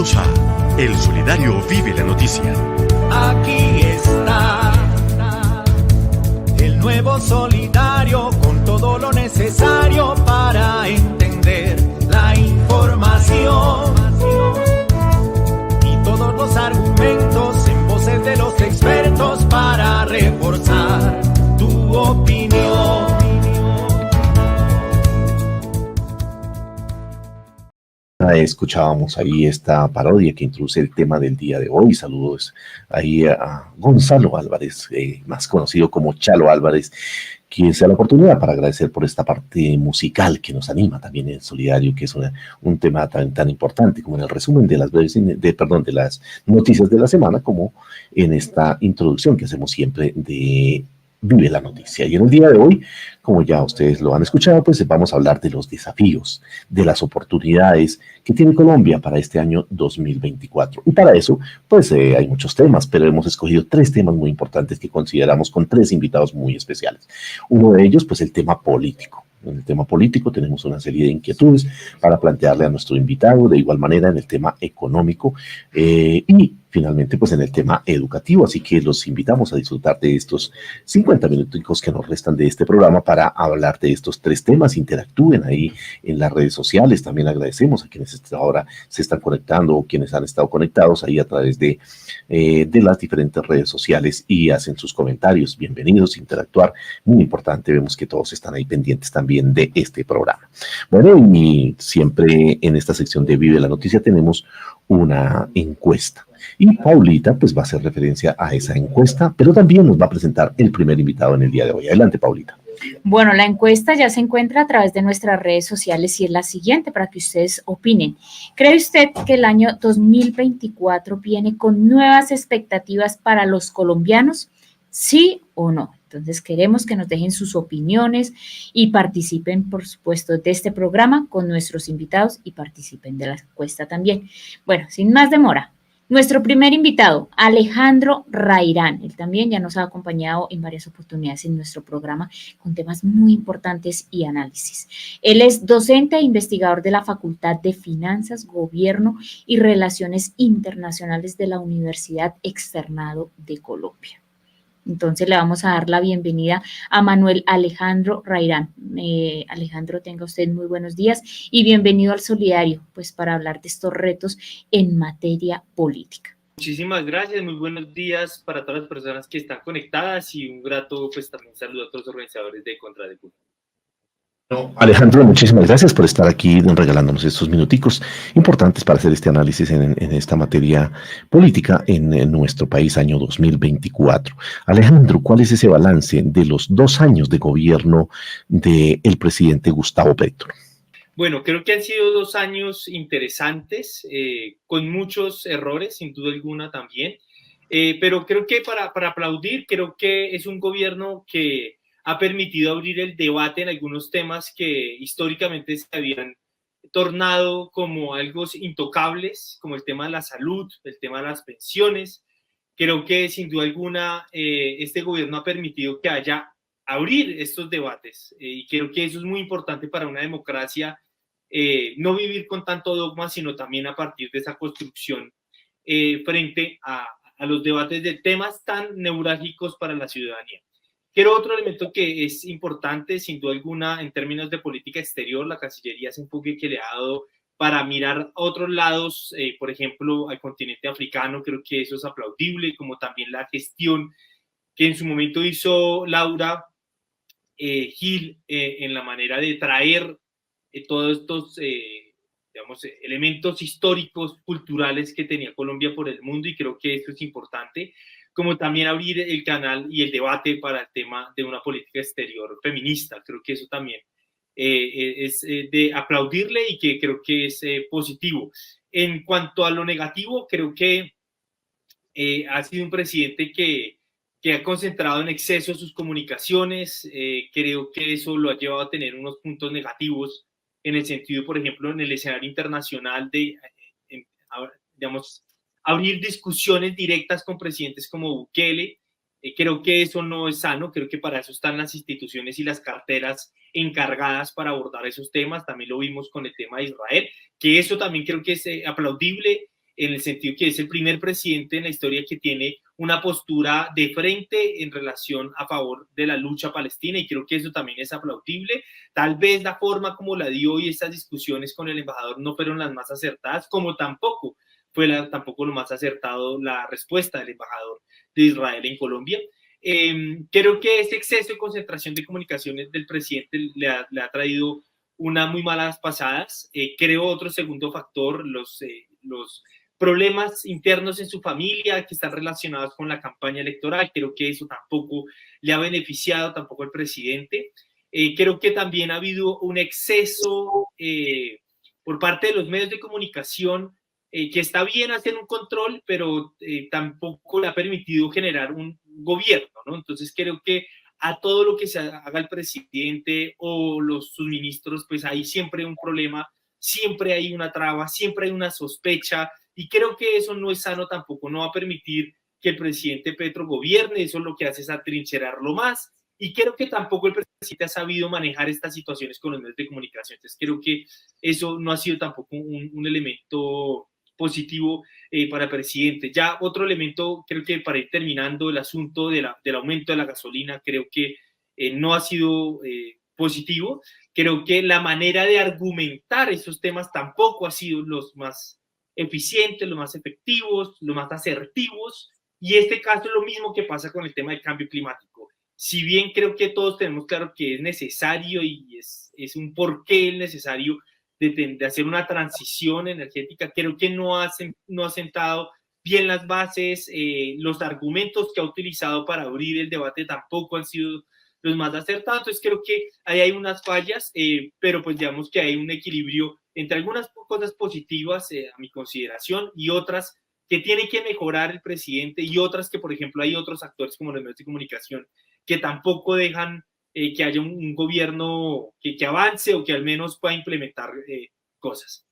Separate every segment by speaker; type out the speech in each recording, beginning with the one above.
Speaker 1: Bienvenidos a El Solidario Vive la Noticia.
Speaker 2: Aquí está el nuevo Solidario con todo lo necesario para entender la información y todos los argumentos en voces de los expertos para reforzar tu opinión.
Speaker 3: Escuchábamos ahí esta parodia que introduce el tema del día de hoy. Saludos ahí a Gonzalo Álvarez, más conocido como Chalo Álvarez, quien se da la oportunidad para agradecer por esta parte musical que nos anima también en Solidario, que es un tema tan importante como en el resumen de las noticias de la semana, como en esta introducción que hacemos siempre de Vive la Noticia. Y en el día de hoy, como ya ustedes lo han escuchado, pues vamos a hablar de los desafíos, de las oportunidades que tiene Colombia para este año 2024. Y para eso, pues hay muchos temas, pero hemos escogido 3 temas muy importantes que consideramos con 3 invitados muy especiales. Uno de ellos, pues el tema político. En el tema político tenemos una serie de inquietudes para plantearle a nuestro invitado, de igual manera en el tema económico y finalmente pues en el tema educativo, así que los invitamos a disfrutar de estos 50 minutos que nos restan de este programa para hablar de estos 3 temas. Interactúen ahí en las redes sociales, también agradecemos a quienes ahora se están conectando o quienes han estado conectados ahí a través de las diferentes redes sociales y hacen sus comentarios. Bienvenidos a interactuar, muy importante, vemos que todos están ahí pendientes también de este programa. Bueno, y siempre en esta sección de Vive la Noticia tenemos una encuesta. Y Paulita pues va a hacer referencia a esa encuesta, pero también nos va a presentar el primer invitado en el día de hoy. Adelante, Paulita.
Speaker 4: Bueno, la encuesta ya se encuentra a través de nuestras redes sociales y es la siguiente para que ustedes opinen. ¿Cree usted que el año 2024 viene con nuevas expectativas para los colombianos? ¿Sí o no? Entonces queremos que nos dejen sus opiniones y participen, por supuesto, de este programa con nuestros invitados y participen de la encuesta también. Bueno, sin más demora. Nuestro primer invitado, Alejandro Rairán. Él también ya nos ha acompañado en varias oportunidades en nuestro programa con temas muy importantes y análisis. Él es docente e investigador de la Facultad de Finanzas, Gobierno y Relaciones Internacionales de la Universidad Externado de Colombia. Entonces le vamos a dar la bienvenida a Manuel Alejandro Rairán. Alejandro, tenga usted muy buenos días y bienvenido al Solidario, pues para hablar de estos retos en materia política.
Speaker 5: Muchísimas gracias, muy buenos días para todas las personas que están conectadas y un grato pues también saludo a todos los organizadores de Contra de Cultura.
Speaker 3: Alejandro, muchísimas gracias por estar aquí regalándonos estos minuticos importantes para hacer este análisis en esta materia política en nuestro país año 2024. Alejandro, ¿cuál es ese balance de los 2 años de gobierno del presidente Gustavo Petro?
Speaker 5: Bueno, creo que han sido 2 años interesantes, con muchos errores, sin duda alguna también, pero creo que para aplaudir, creo que es un gobierno que ha permitido abrir el debate en algunos temas que históricamente se habían tornado como algo intocables, como el tema de la salud, el tema de las pensiones. Creo que sin duda alguna este gobierno ha permitido que haya abrir estos debates y creo que eso es muy importante para una democracia, no vivir con tanto dogma, sino también a partir de esa construcción frente a los debates de temas tan neurálgicos para la ciudadanía. Quiero otro elemento que es importante, sin duda alguna, en términos de política exterior, la Cancillería, ese enfoque que le ha dado para mirar a otros lados, por ejemplo, al continente africano, creo que eso es aplaudible, como también la gestión que en su momento hizo Laura Gil en la manera de traer todos estos, digamos, elementos históricos, culturales que tenía Colombia por el mundo, y creo que esto es importante, como también abrir el canal y el debate para el tema de una política exterior feminista. Creo que eso también es de aplaudirle y que creo que es positivo. En cuanto a lo negativo, creo que ha sido un presidente que ha concentrado en exceso sus comunicaciones. Creo que eso lo ha llevado a tener unos puntos negativos en el sentido, por ejemplo, en el escenario internacional de, digamos, abrir discusiones directas con presidentes como Bukele. Creo que eso no es sano, creo que para eso están las instituciones y las carteras encargadas para abordar esos temas. También lo vimos con el tema de Israel, que eso también creo que es aplaudible, en el sentido que es el primer presidente en la historia que tiene una postura de frente en relación a favor de la lucha palestina, y creo que eso también es aplaudible. Tal vez la forma como la dio y estas discusiones con el embajador no fueron las más acertadas, como tampoco fue tampoco lo más acertado la respuesta del embajador de Israel en Colombia. Creo que ese exceso de concentración de comunicaciones del presidente le ha traído unas muy malas pasadas. Creo otro segundo factor, los problemas internos en su familia que están relacionados con la campaña electoral. Creo que eso tampoco le ha beneficiado tampoco al presidente. Creo que también ha habido un exceso por parte de los medios de comunicación, que está bien hacer un control, pero tampoco le ha permitido generar un gobierno, ¿no? Entonces creo que a todo lo que se haga el presidente o sus ministros, pues hay siempre un problema, siempre hay una traba, siempre hay una sospecha, y creo que eso no es sano tampoco, no va a permitir que el presidente Petro gobierne, eso lo que hace es atrincherarlo más, y creo que tampoco el presidente ha sabido manejar estas situaciones con los medios de comunicación. Entonces creo que eso no ha sido tampoco un elemento positivo para el presidente. Ya otro elemento, creo que para ir terminando, el asunto del aumento de la gasolina, creo que no ha sido positivo. Creo que la manera de argumentar esos temas tampoco ha sido los más eficientes, los más efectivos, los más asertivos, y este caso es lo mismo que pasa con el tema del cambio climático. Si bien creo que todos tenemos claro que es necesario y es un porqué el necesario de hacer una transición energética, creo que no ha sentado bien las bases, los argumentos que ha utilizado para abrir el debate tampoco han sido los más acertados. Entonces creo que ahí hay unas fallas, pero pues digamos que hay un equilibrio entre algunas cosas positivas a mi consideración y otras que tiene que mejorar el presidente, y otras que, por ejemplo, hay otros actores como los medios de comunicación que tampoco dejan que haya un gobierno que avance o que al menos pueda implementar cosas.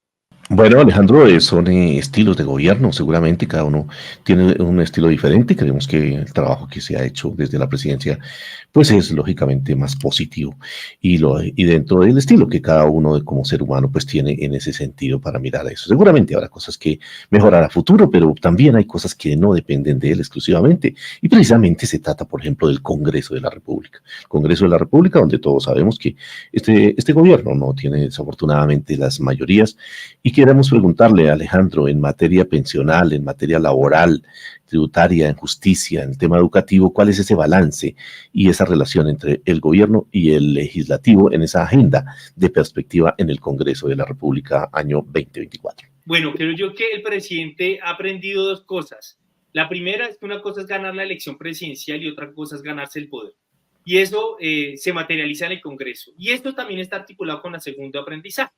Speaker 3: Bueno, Alejandro, son estilos de gobierno, seguramente cada uno tiene un estilo diferente. Creemos que el trabajo que se ha hecho desde la presidencia, pues es lógicamente más positivo y dentro del estilo que cada uno como ser humano pues tiene en ese sentido para mirar a eso. Seguramente habrá cosas que mejorar a futuro, pero también hay cosas que no dependen de él exclusivamente, y precisamente se trata, por ejemplo, del Congreso de la República. El Congreso de la República, donde todos sabemos que este gobierno no tiene desafortunadamente las mayorías. Y queremos preguntarle a Alejandro, en materia pensional, en materia laboral, tributaria, en justicia, en el tema educativo, ¿cuál es ese balance y esa relación entre el gobierno y el legislativo en esa agenda de perspectiva en el Congreso de la República año 2024?
Speaker 5: Bueno, creo yo que el presidente ha aprendido dos cosas. La primera es que una cosa es ganar la elección presidencial y otra cosa es ganarse el poder. Y eso se materializa en el Congreso. Y esto también está articulado con el segundo aprendizaje.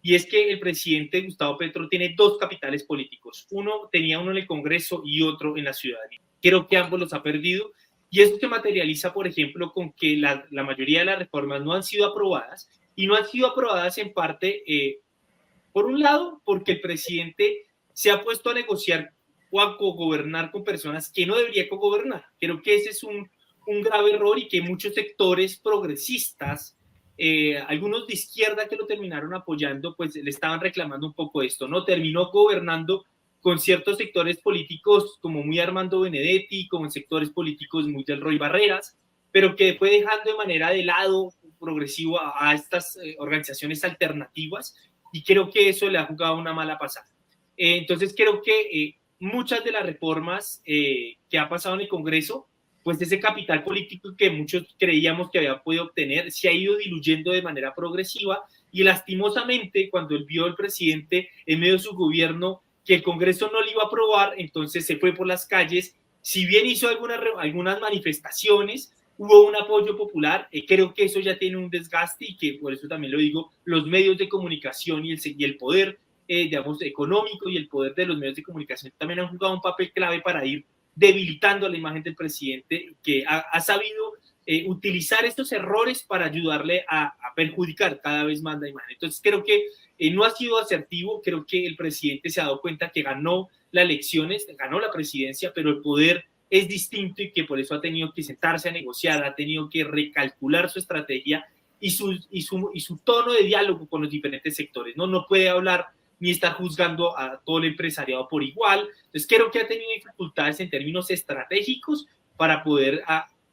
Speaker 5: Y es que el presidente Gustavo Petro tiene dos capitales políticos. Tenía uno en el Congreso y otro en la ciudadanía. Creo que ambos los ha perdido, y eso se materializa, por ejemplo, con que la mayoría de las reformas no han sido aprobadas, y no han sido aprobadas en parte, por un lado, porque el presidente se ha puesto a negociar o a cogobernar con personas que no debería cogobernar. Creo que ese es un grave error, y que muchos sectores progresistas, algunos de izquierda que lo terminaron apoyando, pues le estaban reclamando un poco esto, ¿no? Terminó gobernando con ciertos sectores políticos como muy Armando Benedetti, como en sectores políticos muy del Roy Barreras, pero que fue dejando de manera de lado progresivo a estas organizaciones alternativas, y creo que eso le ha jugado una mala pasada. Entonces creo que muchas de las reformas que ha pasado en el Congreso, pues ese capital político que muchos creíamos que había podido obtener, se ha ido diluyendo de manera progresiva, y lastimosamente cuando él vio al presidente en medio de su gobierno que el Congreso no le iba a aprobar, entonces se fue por las calles. Si bien hizo algunas manifestaciones, hubo un apoyo popular, creo que eso ya tiene un desgaste, y que por eso también lo digo, los medios de comunicación y el poder, digamos, económico, y el poder de los medios de comunicación también han jugado un papel clave para ir debilitando la imagen del presidente, que ha sabido utilizar estos errores para ayudarle a perjudicar cada vez más la imagen. Entonces creo que no ha sido asertivo. Creo que el presidente se ha dado cuenta que ganó las elecciones, ganó la presidencia, pero el poder es distinto, y que por eso ha tenido que sentarse a negociar, ha tenido que recalcular su estrategia y su tono de diálogo con los diferentes sectores. No puede hablar ni estar juzgando a todo el empresariado por igual. Entonces creo que ha tenido dificultades en términos estratégicos para poder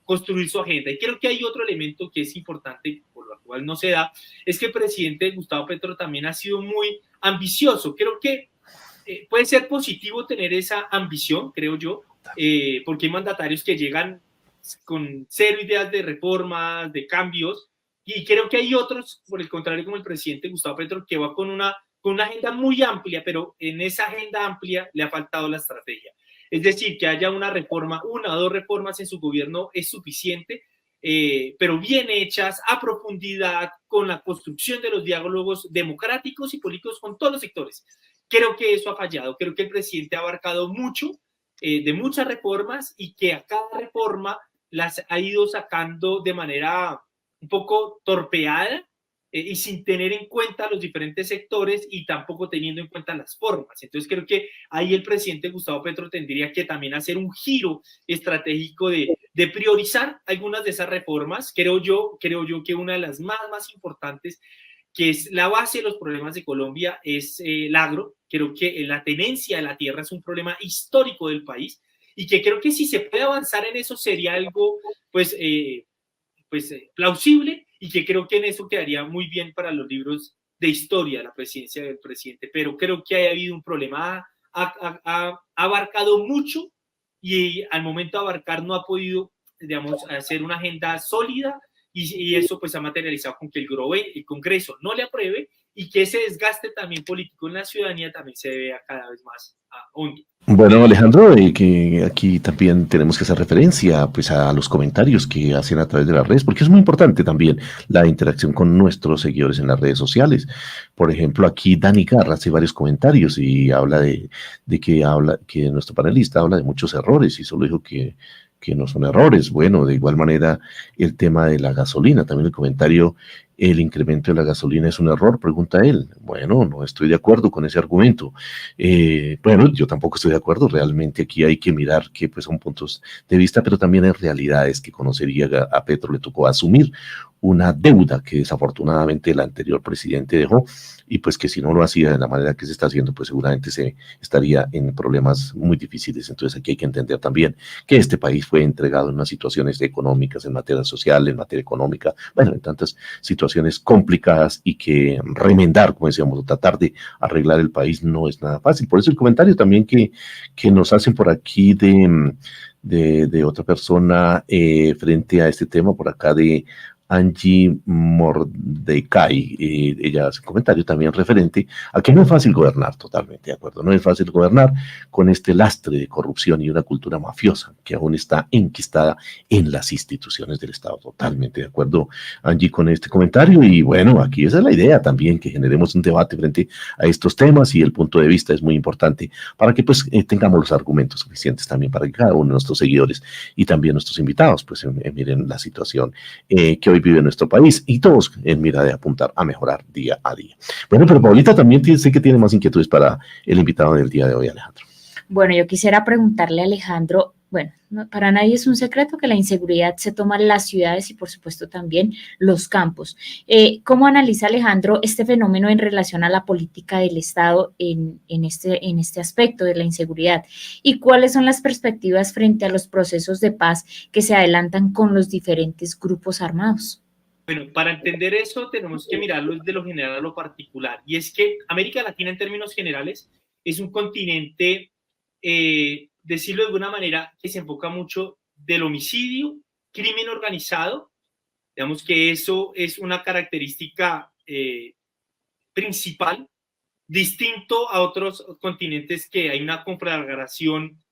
Speaker 5: construir su agenda. Y creo que hay otro elemento que es importante, por lo cual no se da, es que el presidente Gustavo Petro también ha sido muy ambicioso. Creo que puede ser positivo tener esa ambición, creo yo, porque hay mandatarios que llegan con cero ideas de reformas, de cambios, y creo que hay otros, por el contrario, como el presidente Gustavo Petro, que va con una agenda muy amplia, pero en esa agenda amplia le ha faltado la estrategia. Es decir, que haya una reforma, una o dos reformas en su gobierno es suficiente, pero bien hechas, a profundidad, con la construcción de los diálogos democráticos y políticos con todos los sectores. Creo que eso ha fallado. Creo que el presidente ha abarcado mucho de muchas reformas y que a cada reforma las ha ido sacando de manera un poco torpeada y sin tener en cuenta los diferentes sectores y tampoco teniendo en cuenta las formas. Entonces creo que ahí el presidente Gustavo Petro tendría que también hacer un giro estratégico de priorizar algunas de esas reformas. Creo yo que una de las más importantes, que es la base de los problemas de Colombia, es el agro. Creo que la tenencia de la tierra es un problema histórico del país y que creo que si se puede avanzar en eso sería algo plausible, y que creo que en eso quedaría muy bien para los libros de historia de la presidencia del presidente. Pero creo que ha habido un problema, ha abarcado mucho y al momento de abarcar no ha podido, digamos, hacer una agenda sólida, y eso pues ha materializado con que el Congreso no le apruebe y que ese desgaste también político en la ciudadanía también se vea cada vez más hondo.
Speaker 3: Bueno, Alejandro, que aquí también tenemos que hacer referencia pues a los comentarios que hacen a través de las redes, porque es muy importante también la interacción con nuestros seguidores en las redes sociales. Por ejemplo, aquí Dani Garra hace varios comentarios y habla de que nuestro panelista habla de muchos errores y solo dijo que no son errores. Bueno, de igual manera el tema de la gasolina, también el comentario, el incremento de la gasolina es un error, pregunta él. Bueno, no estoy de acuerdo con ese argumento. Bueno, yo tampoco estoy de acuerdo, realmente aquí hay que mirar que pues son puntos de vista, pero también hay realidades que conocería. A Petro le tocó asumir una deuda que desafortunadamente el anterior presidente dejó, y pues que si no lo hacía de la manera que se está haciendo, pues seguramente se estaría en problemas muy difíciles. Entonces aquí hay que entender también que este país fue entregado en unas situaciones económicas, en materia social, en materia económica, bueno, en tantas situaciones complicadas, y que remendar, como decíamos, tratar de arreglar el país no es nada fácil. Por eso el comentario también que nos hacen por aquí de otra persona frente a este tema, por acá de Angie Mordecai, ella hace un comentario también referente a que no es fácil gobernar, totalmente de acuerdo, no es fácil gobernar con este lastre de corrupción y una cultura mafiosa que aún está enquistada en las instituciones del Estado. Totalmente de acuerdo, Angie, con este comentario. Y bueno, aquí esa es la idea también, que generemos un debate frente a estos temas, y el punto de vista es muy importante para que pues tengamos los argumentos suficientes también para que cada uno de nuestros seguidores y también nuestros invitados pues miren la situación que hoy vive nuestro país, y todos en mira de apuntar a mejorar día a día. Bueno, pero Paulita también sé que tiene más inquietudes para el invitado del día de hoy, Alejandro.
Speaker 4: Bueno, yo quisiera preguntarle a Alejandro, bueno, para nadie es un secreto que la inseguridad se toma en las ciudades y por supuesto también los campos. ¿Cómo analiza Alejandro este fenómeno en relación a la política del Estado en este aspecto de la inseguridad? ¿Y cuáles son las perspectivas frente a los procesos de paz que se adelantan con los diferentes grupos armados?
Speaker 5: Bueno, para entender eso tenemos que mirarlo desde lo general a lo particular. Y es que América Latina, en términos generales, es un continente, decirlo de alguna manera, que se enfoca mucho del homicidio, crimen organizado. Digamos que eso es una característica principal, distinto a otros continentes que hay una conflagración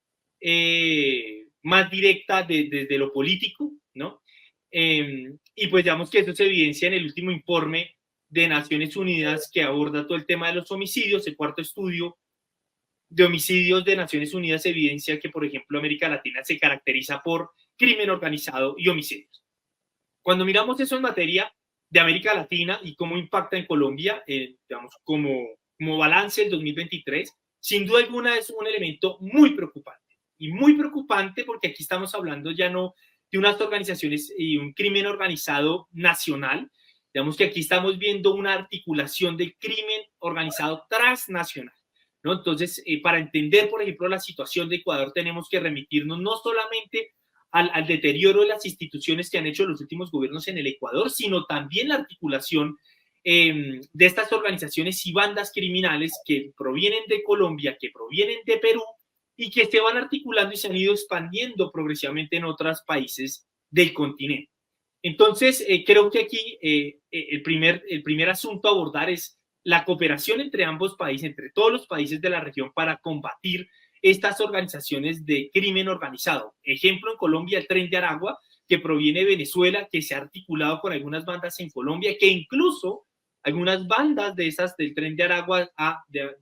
Speaker 5: más directa desde lo político, ¿no? Y pues digamos que eso se evidencia en el último informe de Naciones Unidas que aborda todo el tema de los homicidios. El cuarto estudio de homicidios de Naciones Unidas evidencia que, por ejemplo, América Latina se caracteriza por crimen organizado y homicidios. Cuando miramos eso en materia de América Latina y cómo impacta en Colombia, digamos, como balance del 2023, sin duda alguna es un elemento muy preocupante. Y muy preocupante porque aquí estamos hablando ya no de unas organizaciones y un crimen organizado nacional. Digamos que aquí estamos viendo una articulación del crimen organizado transnacional, ¿no? Entonces, para entender, por ejemplo, la situación de Ecuador, tenemos que remitirnos no solamente al deterioro de las instituciones que han hecho los últimos gobiernos en el Ecuador, sino también la articulación de estas organizaciones y bandas criminales que provienen de Colombia, que provienen de Perú y que se van articulando y se han ido expandiendo progresivamente en otros países del continente. Entonces, creo que aquí el primer asunto a abordar es la cooperación entre ambos países, entre todos los países de la región para combatir estas organizaciones de crimen organizado. Ejemplo, en Colombia, el Tren de Aragua, que proviene de Venezuela, que se ha articulado con algunas bandas en Colombia, que incluso algunas bandas de esas del Tren de Aragua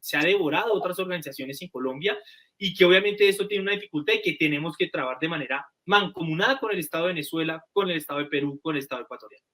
Speaker 5: se ha devorado a otras organizaciones en Colombia, y que obviamente esto tiene una dificultad y que tenemos que trabajar de manera mancomunada con el Estado de Venezuela, con el Estado de Perú, con el Estado ecuatoriano.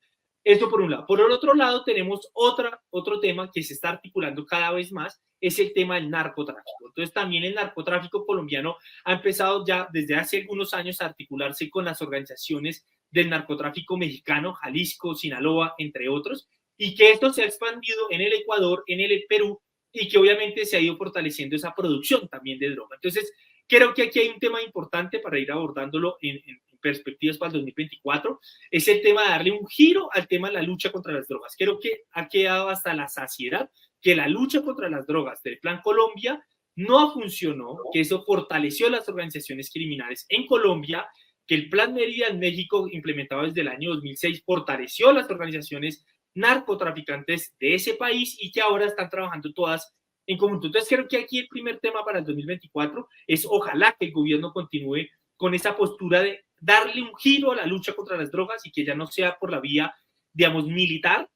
Speaker 5: Esto por un lado. Por el otro lado, tenemos otro tema que se está articulando cada vez más, es el tema del narcotráfico. Entonces, también el narcotráfico colombiano ha empezado ya desde hace algunos años a articularse con las organizaciones del narcotráfico mexicano, Jalisco, Sinaloa, entre otros, y que esto se ha expandido en el Ecuador, en el Perú, y que obviamente se ha ido fortaleciendo esa producción también de droga. Entonces, creo que aquí hay un tema importante para ir abordándolo en perspectivas para el 2024, es el tema de darle un giro al tema de la lucha contra las drogas. Creo que ha quedado hasta la saciedad que la lucha contra las drogas del Plan Colombia no funcionó, que eso fortaleció las organizaciones criminales en Colombia, que el Plan Mérida en México, implementado desde el año 2006, fortaleció las organizaciones narcotraficantes de ese país y que ahora están trabajando todas en conjunto. Entonces creo que aquí el primer tema para el 2024 es ojalá que el gobierno continúe con esa postura de darle un giro a la lucha contra las drogas y que ya no sea por la vía, digamos, militar,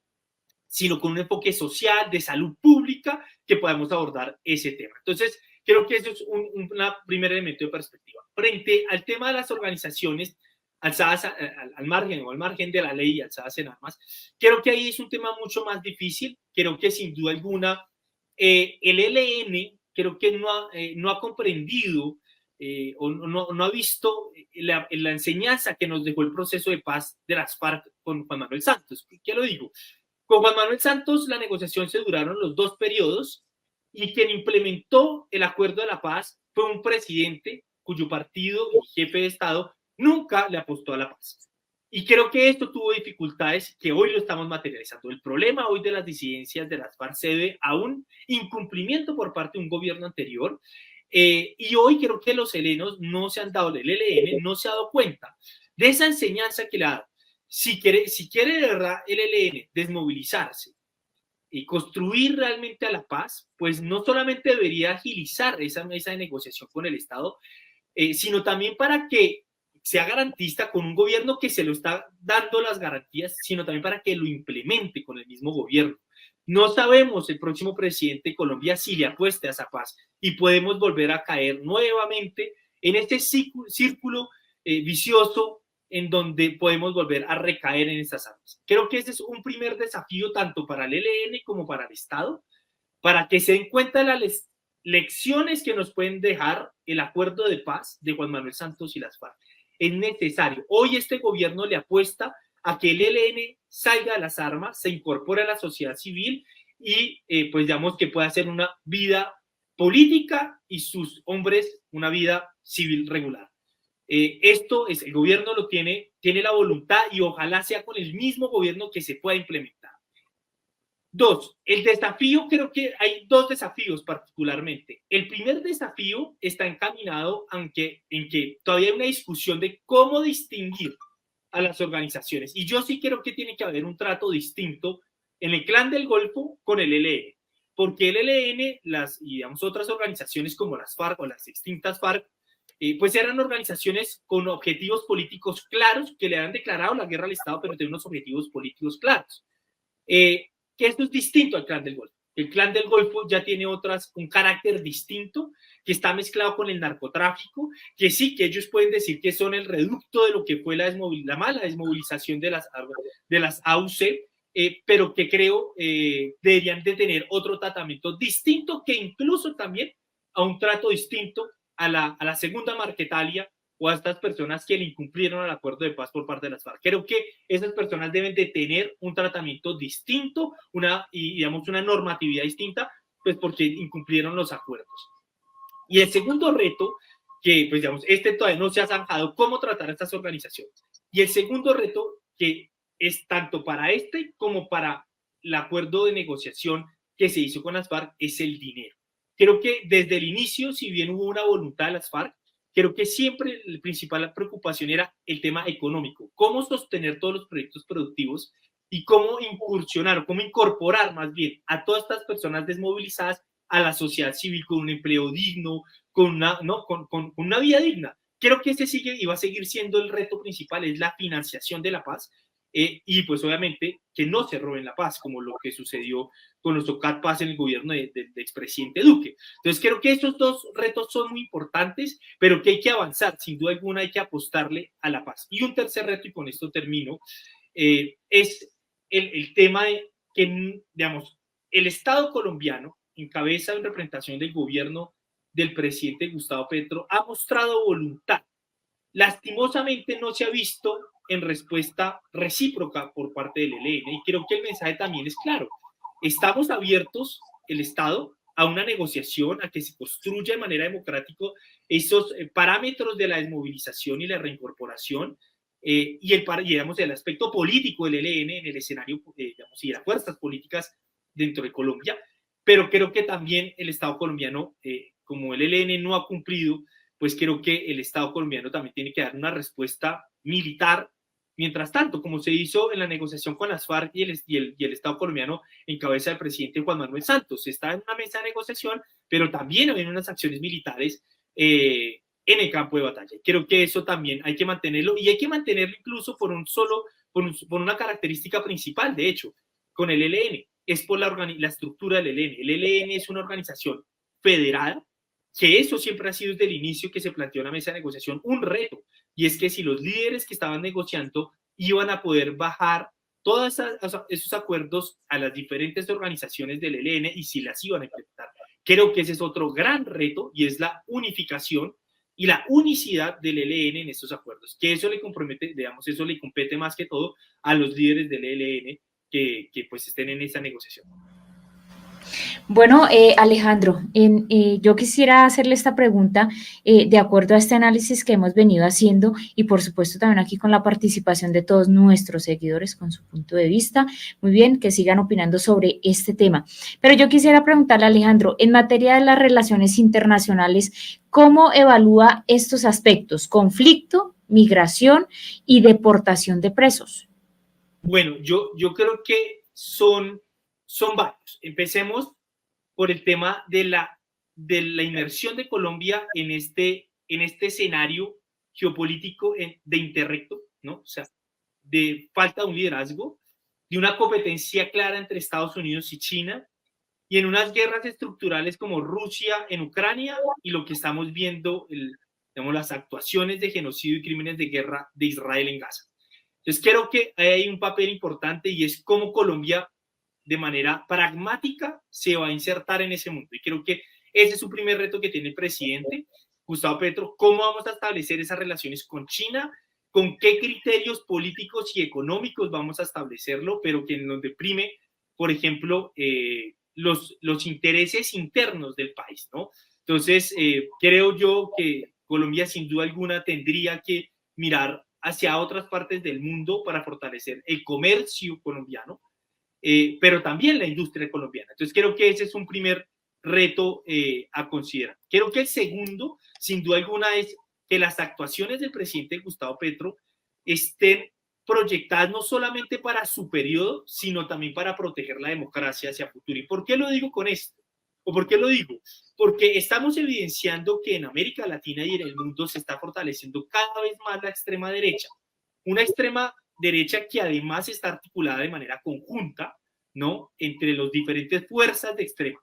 Speaker 5: sino con un enfoque social, de salud pública, que podamos abordar ese tema. Entonces, creo que eso es un primer elemento de perspectiva. Frente al tema de las organizaciones alzadas al margen de la ley y alzadas en armas, creo que ahí es un tema mucho más difícil. Creo que sin duda alguna el ELN creo que no ha comprendido o no ha visto la enseñanza que nos dejó el proceso de paz de las FARC con Juan Manuel Santos. ¿Qué lo digo? Con Juan Manuel Santos la negociación se duraron los 2 periodos y quien implementó el acuerdo de la paz fue un presidente cuyo partido y jefe de Estado nunca le apostó a la paz. Y creo que esto tuvo dificultades que hoy lo estamos materializando. El problema hoy de las disidencias de las FARC se debe a un incumplimiento por parte de un gobierno anterior. Y hoy creo que los helenos no se han dado, el ELN no se ha dado cuenta de esa enseñanza que le ha dado. Si quiere de verdad el ELN desmovilizarse y construir realmente a la paz, pues no solamente debería agilizar esa mesa de negociación con el Estado, sino también para que sea garantista con un gobierno que se lo está dando las garantías, sino también para que lo implemente con el mismo gobierno. No sabemos el próximo presidente de Colombia si le apueste a esa paz y podemos volver a caer nuevamente en este círculo vicioso en donde podemos volver a recaer en estas armas. Creo que ese es un primer desafío tanto para el ELN como para el Estado, para que se den cuenta de las lecciones que nos pueden dejar el acuerdo de paz de Juan Manuel Santos y las FARC. Es necesario. Hoy este gobierno le apuesta a que el ELN salga de las armas, se incorpore a la sociedad civil y pues digamos que pueda hacer una vida política y sus hombres una vida civil regular. Esto es, el gobierno lo tiene la voluntad y ojalá sea con el mismo gobierno que se pueda implementar. 2, el desafío, creo que hay 2 desafíos particularmente. El primer desafío está encaminado en que todavía hay una discusión de cómo distinguir a las organizaciones. Y yo sí creo que tiene que haber un trato distinto en el Clan del Golfo con el ELN. Porque el ELN, y digamos otras organizaciones como las FARC o las extintas FARC, pues eran organizaciones con objetivos políticos claros que le han declarado la guerra al Estado, pero tienen unos objetivos políticos claros. Que esto es distinto al Clan del Golfo. El Clan del Golfo ya tiene un carácter distinto, que está mezclado con el narcotráfico, que sí, que ellos pueden decir que son el reducto de lo que fue la mala desmovilización de las AUC, pero que creo deberían de tener otro tratamiento distinto, que incluso también a un trato distinto a la segunda Marquetalia o a estas personas que le incumplieron el acuerdo de paz por parte de las FARC. Creo que esas personas deben de tener un tratamiento distinto, digamos, una normatividad distinta, pues porque incumplieron los acuerdos. Y el segundo reto, que pues digamos, todavía no se ha zanjado, cómo tratar a estas organizaciones. Y el segundo reto, que es tanto para como para el acuerdo de negociación que se hizo con las FARC, es el dinero. Creo que desde el inicio, si bien hubo una voluntad de las FARC, creo que siempre la principal preocupación era el tema económico, cómo sostener todos los proyectos productivos y cómo incursionar, cómo incorporar más bien a todas estas personas desmovilizadas a la sociedad civil con un empleo digno, con una vida digna. Creo que sigue y va a seguir siendo el reto principal, es la financiación de la paz, y pues obviamente que no se roben la paz, como lo que sucedió con los OCAD Paz en el gobierno del expresidente Duque. Entonces creo que estos dos retos son muy importantes, pero que hay que avanzar, sin duda alguna hay que apostarle a la paz. Y un tercer reto, y con esto termino, es el tema de que, digamos, el Estado colombiano, en cabeza en representación del gobierno del presidente Gustavo Petro, ha mostrado voluntad. Lastimosamente no se ha visto en respuesta recíproca por parte del ELN, y creo que el mensaje también es claro. Estamos abiertos, el Estado, a una negociación, a que se construya de manera democrática esos parámetros de la desmovilización y la reincorporación, digamos, el aspecto político del ELN en el escenario, digamos, y las fuerzas políticas dentro de Colombia, pero creo que también el Estado colombiano, como el ELN no ha cumplido, pues creo que el Estado colombiano también tiene que dar una respuesta militar. Mientras tanto, como se hizo en la negociación con las FARC y el Estado colombiano en cabeza del presidente Juan Manuel Santos, está en una mesa de negociación, pero también hay unas acciones militares en el campo de batalla. Creo que eso también hay que mantenerlo, y hay que mantenerlo incluso por una característica principal, de hecho, con el ELN, es por la estructura del ELN. El ELN es una organización federada, que eso siempre ha sido desde el inicio que se planteó en la mesa de negociación un reto, y es que si los líderes que estaban negociando iban a poder bajar todos esos acuerdos a las diferentes organizaciones del ELN y si las iban a implementar. Creo que ese es otro gran reto, y es la unificación y la unicidad del ELN en estos acuerdos, que eso le compromete, digamos, eso le compete más que todo a los líderes del ELN que pues estén en esa negociación.
Speaker 4: Bueno, Alejandro, yo quisiera hacerle esta pregunta de acuerdo a este análisis que hemos venido haciendo, y por supuesto también aquí con la participación de todos nuestros seguidores con su punto de vista. Muy bien, que sigan opinando sobre este tema. Pero yo quisiera preguntarle a Alejandro, en materia de las relaciones internacionales, ¿cómo evalúa estos aspectos? Conflicto, migración y deportación de presos.
Speaker 5: Bueno, yo creo que son varios. Empecemos por el tema de la inmersión de Colombia en este escenario geopolítico de interrecto, ¿no? O sea, de falta de un liderazgo, de una competencia clara entre Estados Unidos y China, y en unas guerras estructurales como Rusia en Ucrania y lo que estamos viendo, digamos, las actuaciones de genocidio y crímenes de guerra de Israel en Gaza. Entonces creo que hay un papel importante, y es cómo Colombia de manera pragmática se va a insertar en ese mundo. Y creo que ese es un primer reto que tiene el presidente Gustavo Petro. ¿Cómo vamos a establecer esas relaciones con China? ¿Con qué criterios políticos y económicos vamos a establecerlo? Pero que nos deprime, por ejemplo, los intereses internos del país, ¿no? Entonces, creo yo que Colombia sin duda alguna tendría que mirar hacia otras partes del mundo para fortalecer el comercio colombiano, pero también la industria colombiana. Entonces creo que ese es un primer reto a considerar. Creo que el segundo, sin duda alguna, es que las actuaciones del presidente Gustavo Petro estén proyectadas no solamente para su periodo, sino también para proteger la democracia hacia futuro. ¿Y por qué lo digo con esto? ¿O por qué lo digo? Porque estamos evidenciando que en América Latina y en el mundo se está fortaleciendo cada vez más la extrema derecha. Una extrema derecha que además está articulada de manera conjunta, ¿no?, entre las diferentes fuerzas de extrema,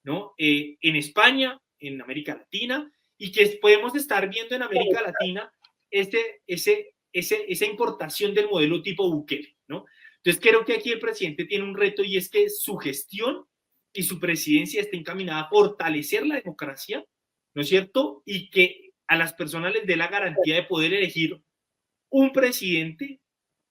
Speaker 5: ¿no? En España, en América Latina, y que podemos estar viendo en América Latina esa importación del modelo tipo Bukele, ¿no? Entonces creo que aquí el presidente tiene un reto, y es que su gestión y su presidencia está encaminada a fortalecer la democracia, ¿no es cierto? Y que a las personas les dé la garantía de poder elegir un presidente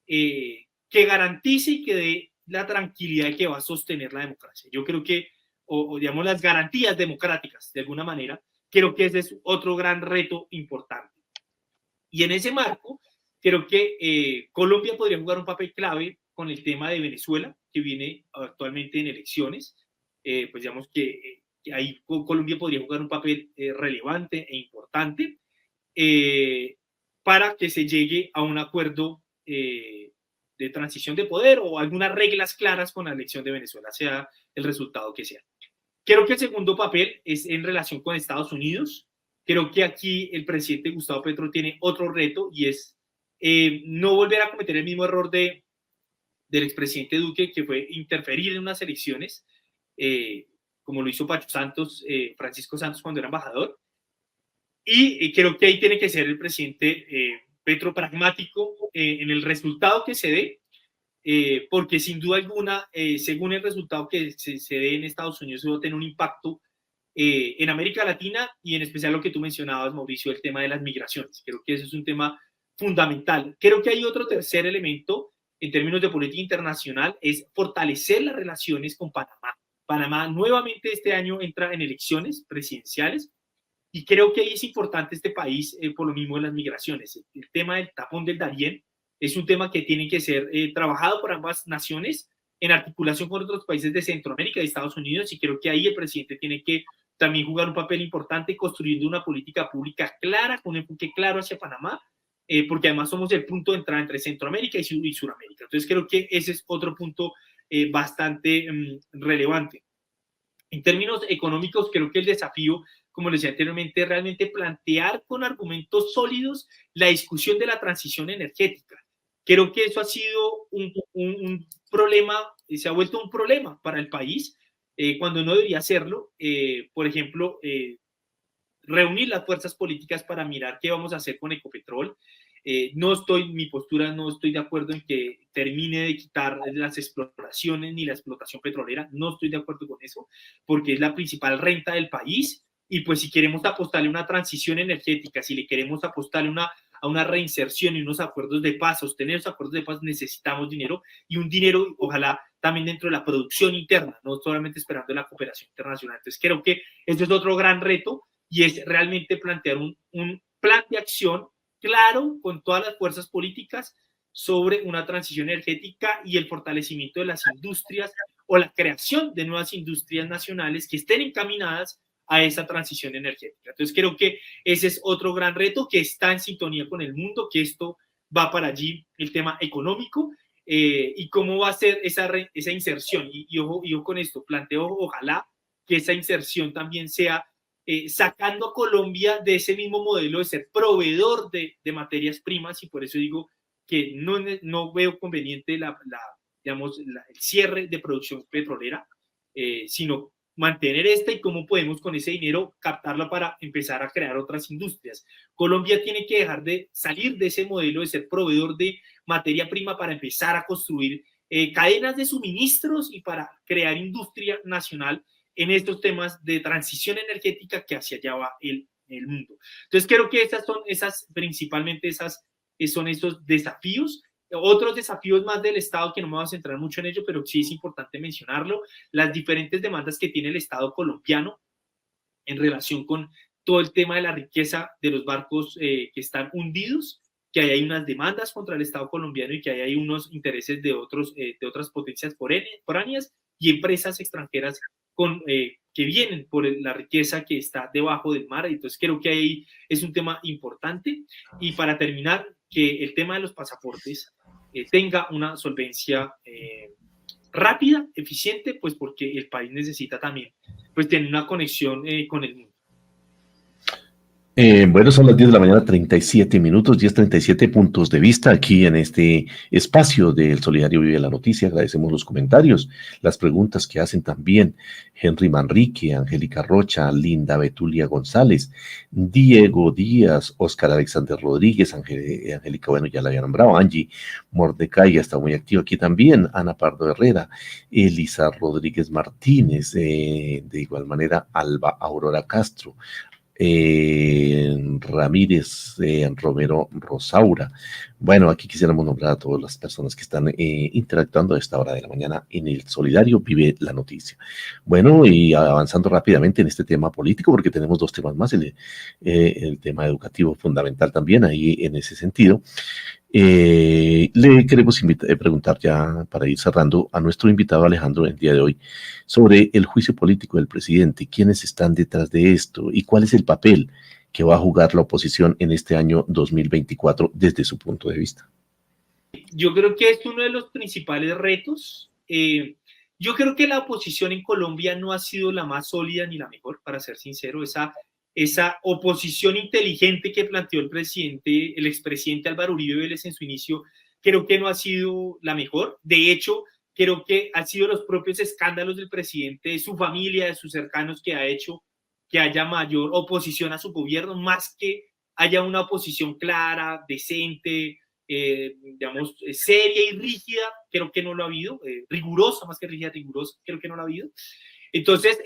Speaker 5: que garantice y que dé la tranquilidad de que va a sostener la democracia. Yo creo que, o digamos, las garantías democráticas, de alguna manera, creo que ese es otro gran reto importante. Y en ese marco, creo que Colombia podría jugar un papel clave con el tema de Venezuela, que viene actualmente en elecciones. Pues digamos que ahí Colombia podría jugar un papel relevante e importante para que se llegue a un acuerdo de transición de poder o algunas reglas claras con la elección de Venezuela, sea el resultado que sea. Creo que el segundo papel es en relación con Estados Unidos. Creo que aquí el presidente Gustavo Petro tiene otro reto y es no volver a cometer el mismo error del expresidente Duque, que fue interferir en unas elecciones, como lo hizo Pacho Santos, Francisco Santos cuando era embajador. Y creo que ahí tiene que ser el presidente Petro pragmático en el resultado que se dé, porque sin duda alguna, según el resultado que se dé en Estados Unidos, va a tener un impacto en América Latina y en especial lo que tú mencionabas, Mauricio, el tema de las migraciones. Creo que eso es un tema fundamental. Creo que hay otro tercer elemento en términos de política internacional, es fortalecer las relaciones con Panamá. Panamá nuevamente este año entra en elecciones presidenciales y creo que ahí es importante este país por lo mismo de las migraciones. El tema del tapón del Darién es un tema que tiene que ser trabajado por ambas naciones en articulación con otros países de Centroamérica y Estados Unidos, y creo que ahí el presidente tiene que también jugar un papel importante construyendo una política pública clara, con un enfoque claro hacia Panamá, porque además somos el punto de entrada entre Centroamérica y Suramérica. Entonces creo que ese es otro punto bastante relevante. En términos económicos, creo que el desafío, como les decía anteriormente, es realmente plantear con argumentos sólidos la discusión de la transición energética. Creo que eso ha sido un problema, se ha vuelto un problema para el país, cuando no debería serlo. Por ejemplo, reunir las fuerzas políticas para mirar qué vamos a hacer con Ecopetrol. Mi postura no estoy de acuerdo en que termine de quitar las exploraciones ni la explotación petrolera, no estoy de acuerdo con eso, porque es la principal renta del país, y pues si queremos apostarle a una transición energética, si le queremos apostarle a una reinserción y unos acuerdos de paz, sostener los acuerdos de paz, necesitamos dinero, y un dinero ojalá también dentro de la producción interna, no solamente esperando la cooperación internacional. Entonces creo que esto es otro gran reto, y es realmente plantear un plan de acción claro con todas las fuerzas políticas sobre una transición energética y el fortalecimiento de las industrias o la creación de nuevas industrias nacionales que estén encaminadas a esa transición energética. Entonces creo que ese es otro gran reto que está en sintonía con el mundo, que esto va para allí, el tema económico, y cómo va a ser esa inserción. Y ojo con esto, planteo ojalá que esa inserción también sea sacando a Colombia de ese mismo modelo de ser proveedor de materias primas, y por eso digo que no veo conveniente el cierre de producción petrolera, sino mantener esta y cómo podemos con ese dinero captarla para empezar a crear otras industrias. Colombia tiene que dejar de salir de ese modelo de ser proveedor de materia prima para empezar a construir cadenas de suministros y para crear industria nacional en estos temas de transición energética que hacia allá va el mundo. Entonces creo que principalmente son esos desafíos. Otros desafíos más del Estado, que no me voy a centrar mucho en ello, pero sí es importante mencionarlo, las diferentes demandas que tiene el Estado colombiano en relación con todo el tema de la riqueza de los barcos que están hundidos, que hay unas demandas contra el Estado colombiano y que hay unos intereses de otras potencias foráneas y empresas extranjeras que vienen por la riqueza que está debajo del mar. Entonces creo que ahí es un tema importante. Y para terminar, que el tema de los pasaportes tenga una solvencia rápida, eficiente, pues porque el país necesita también pues tener una conexión con el mundo.
Speaker 3: Bueno, son las 10 de la mañana, 37 minutos, 10:37 puntos de vista aquí en este espacio del Solidario Vive la Noticia. Agradecemos los comentarios, las preguntas que hacen también Henry Manrique, Angélica Rocha, Linda Betulia González, Diego Díaz, Oscar Alexander Rodríguez, Angélica, bueno, ya la había nombrado, Angie Mordecai está muy activo aquí también, Ana Pardo Herrera, Elisa Rodríguez Martínez, de igual manera Alba Aurora Castro, Ramírez, Romero Rosaura. Bueno, aquí quisiéramos nombrar a todas las personas que están interactuando a esta hora de la mañana en el Solidario Vive la Noticia. Bueno, y avanzando rápidamente en este tema político, porque tenemos dos temas más, el tema educativo fundamental también ahí en ese sentido. Le queremos preguntar ya para ir cerrando a nuestro invitado Alejandro el día de hoy sobre el juicio político del presidente, quiénes están detrás de esto y cuál es el papel que va a jugar la oposición en este año 2024 desde su punto de vista.
Speaker 5: Yo creo que es uno de los principales retos. Yo creo que la oposición en Colombia no ha sido la más sólida ni la mejor, para ser sincero. Esa oposición inteligente que planteó el expresidente Álvaro Uribe Vélez en su inicio, creo que no ha sido la mejor. De hecho, creo que han sido los propios escándalos del presidente, de su familia, de sus cercanos, que ha hecho que haya mayor oposición a su gobierno, más que haya una oposición clara, decente, digamos, seria y rígida. Creo que no lo ha habido, rigurosa, más que rígida, rigurosa, creo que no lo ha habido. Entonces,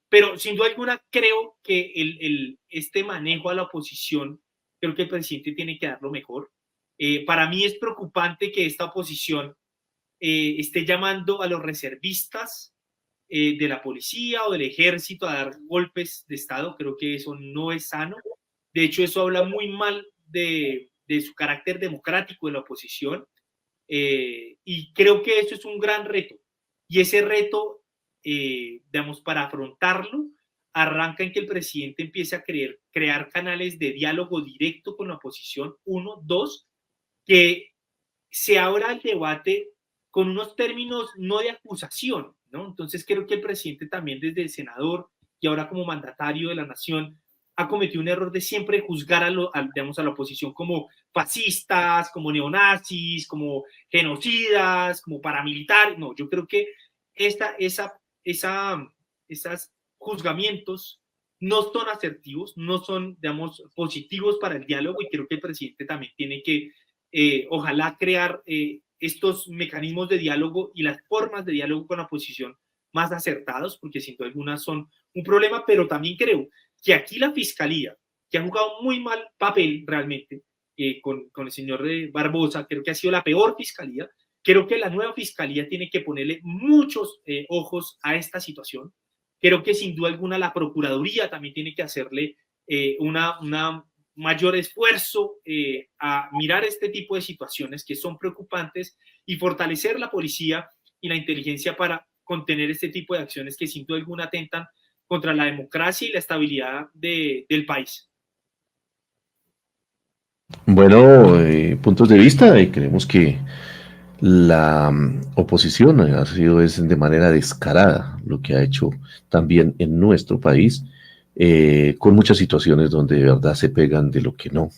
Speaker 5: pero sin duda alguna creo que este manejo a la oposición, creo que el presidente tiene que dar lo mejor. Para mí es preocupante que esta oposición esté llamando a los reservistas de la policía o del ejército a dar golpes de Estado. Creo que eso no es sano. De hecho, eso habla muy mal de su carácter democrático de la oposición. Y creo que eso es un gran reto. Y ese reto, digamos, para afrontarlo, arranca en que el presidente empiece a crear canales de diálogo directo con la oposición. Uno, dos, que se abra el debate con unos términos no de acusación, ¿no? Entonces creo que el presidente también desde el senador y ahora como mandatario de la nación ha cometido un error de siempre juzgar digamos, a la oposición como fascistas, como neonazis, como genocidas, como paramilitares. No, yo creo que esos juzgamientos no son asertivos, no son, digamos, positivos para el diálogo, y creo que el presidente también tiene que, ojalá, crear estos mecanismos de diálogo y las formas de diálogo con la oposición más acertados, porque sin duda alguna son un problema. Pero también creo que aquí la fiscalía, que ha jugado muy mal papel realmente con el señor Barbosa, creo que ha sido la peor fiscalía. Creo que la nueva fiscalía tiene que ponerle muchos ojos a esta situación. Creo que sin duda alguna la Procuraduría también tiene que hacerle una mayor esfuerzo a mirar este tipo de situaciones que son preocupantes y fortalecer la policía y la inteligencia para contener este tipo de acciones que sin duda alguna atentan contra la democracia y la estabilidad del país.
Speaker 3: Bueno, puntos de vista, creemos que la oposición ha sido de manera descarada lo que ha hecho también en nuestro país, con muchas situaciones donde de verdad se pegan de lo que no,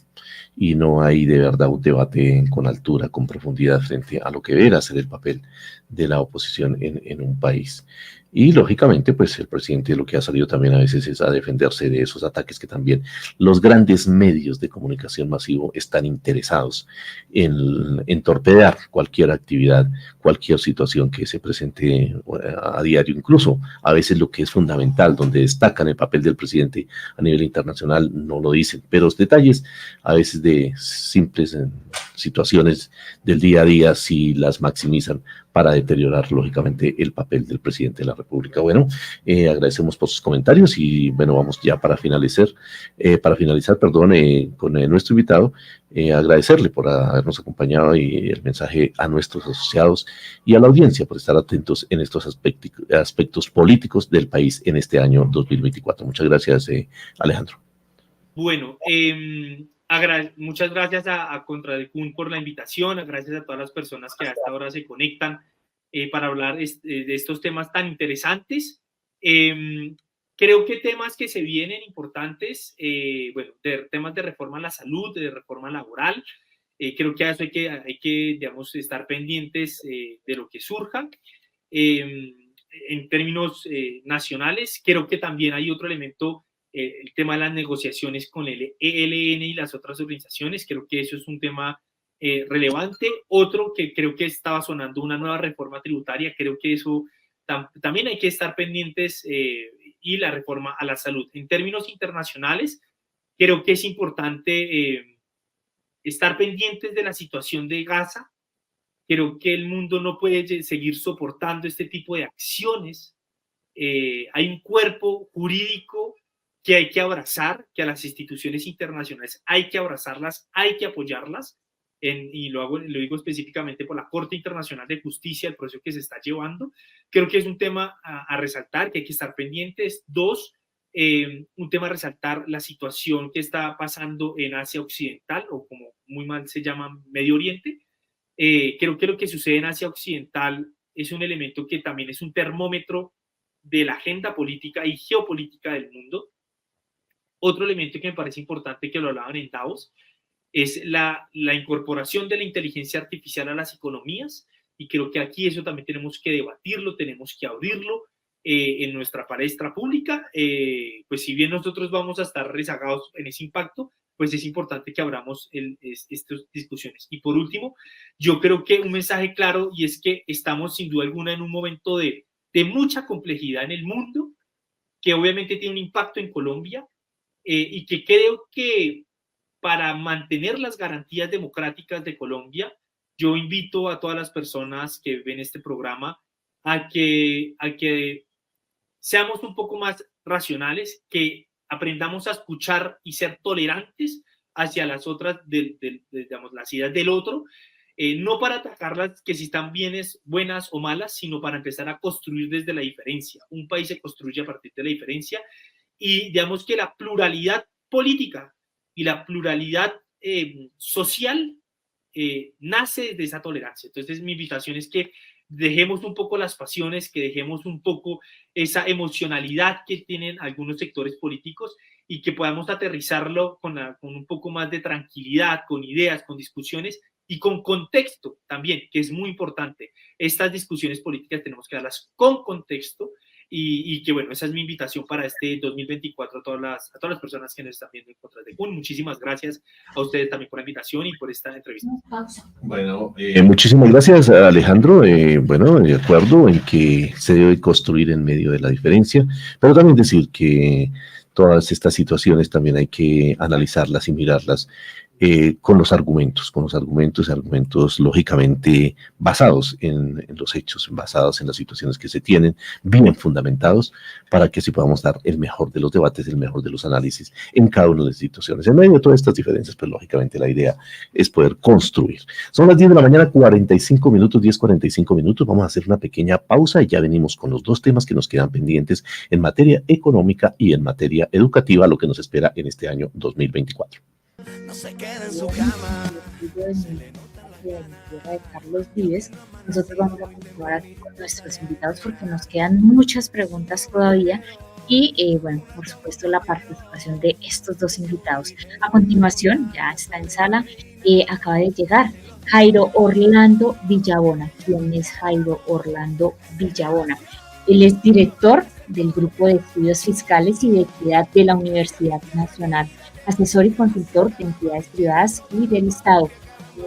Speaker 3: y no hay de verdad un debate con altura, con profundidad frente a lo que deberá ser el papel de la oposición en un país. Y lógicamente, pues el presidente lo que ha salido también a veces es a defenderse de esos ataques que también los grandes medios de comunicación masivo están interesados en torpedear cualquier actividad, cualquier situación que se presente a diario. Incluso a veces lo que es fundamental, donde destacan el papel del presidente a nivel internacional, no lo dicen, pero los detalles a veces de simples situaciones del día a día sí las maximizan para deteriorar lógicamente el papel del presidente de la República. Bueno, agradecemos por sus comentarios y bueno, vamos ya para finalizar, con nuestro invitado, agradecerle por habernos acompañado y el mensaje a nuestros asociados y a la audiencia por estar atentos en estos aspectos políticos del país en este año 2024. Muchas gracias, Alejandro.
Speaker 5: Bueno, muchas gracias a Contradecún por la invitación, gracias a todas las personas que hasta ahora se conectan para hablar de estos temas tan interesantes. Creo que temas que se vienen importantes, bueno, temas de reforma a la salud, de reforma laboral. Creo que a eso hay que digamos, estar pendientes de lo que surja. En términos nacionales, creo que también hay otro elemento, el tema de las negociaciones con el ELN y las otras organizaciones. Creo que eso es un tema relevante. Otro que creo que estaba sonando, una nueva reforma tributaria. Creo que eso también hay que estar pendientes y la reforma a la salud. En términos internacionales, creo que es importante estar pendientes de la situación de Gaza. Creo que el mundo no puede seguir soportando este tipo de acciones. Hay un cuerpo jurídico que hay que abrazar, que a las instituciones internacionales hay que abrazarlas, hay que apoyarlas, y lo digo específicamente por la Corte Internacional de Justicia, el proceso que se está llevando. Creo que es un tema a resaltar, que hay que estar pendientes. Dos, un tema a resaltar, la situación que está pasando en Asia Occidental, o como muy mal se llama Medio Oriente. Creo que lo que sucede en Asia Occidental es un elemento que también es un termómetro de la agenda política y geopolítica del mundo. Otro elemento que me parece importante, que lo hablaban en Davos, es la incorporación de la inteligencia artificial a las economías, y creo que aquí eso también tenemos que debatirlo, tenemos que abrirlo en nuestra palestra pública. Pues si bien nosotros vamos a estar rezagados en ese impacto, pues es importante que abramos estas discusiones. Y por último, yo creo que un mensaje claro, y es que estamos sin duda alguna en un momento de mucha complejidad en el mundo, que obviamente tiene un impacto en Colombia, y que creo que para mantener las garantías democráticas de Colombia, yo invito a todas las personas que ven este programa a que seamos un poco más racionales, que aprendamos a escuchar y ser tolerantes hacia las otras, digamos, las ideas del otro, no para atacarlas, que si están bienes, buenas o malas, sino para empezar a construir desde la diferencia. Un país se construye a partir de la diferencia, y digamos que la pluralidad política y la pluralidad social nace de esa tolerancia. Entonces mi invitación es que dejemos un poco las pasiones, que dejemos un poco esa emocionalidad que tienen algunos sectores políticos, y que podamos aterrizarlo con un poco más de tranquilidad, con ideas, con discusiones y con contexto también, que es muy importante. Estas discusiones políticas tenemos que darlas con contexto, y que bueno, esa es mi invitación para este 2024 a todas las personas que nos están viendo en Contras de Kun. Muchísimas gracias a ustedes también por la invitación y por esta entrevista.
Speaker 3: Bueno, muchísimas gracias, Alejandro. Bueno, de acuerdo en que se debe construir en medio de la diferencia, pero también decir que todas estas situaciones también hay que analizarlas y mirarlas con los argumentos lógicamente basados en los hechos, basados en las situaciones que se tienen, bien fundamentados, para que así podamos dar el mejor de los debates, el mejor de los análisis en cada una de las situaciones. En medio de todas estas diferencias, pues lógicamente la idea es poder construir. Son las 10 de la mañana, 45 minutos, 10:45 minutos. Vamos a hacer una pequeña pausa y ya venimos con los dos temas que nos quedan pendientes en materia económica y en materia educativa, lo que nos espera en este año 2024.
Speaker 2: No se queda en su cama.
Speaker 4: De Carlos Vives. Nosotros vamos a continuar aquí con nuestros invitados porque nos quedan muchas preguntas todavía, y bueno, por supuesto la participación de estos dos invitados. A continuación, ya está en sala, acaba de llegar Jairo Orlando Villabona. ¿Quién es Jairo Orlando Villabona? Él es director del Grupo de Estudios Fiscales y de Equidad de la Universidad Nacional, asesor y consultor de entidades privadas y del Estado,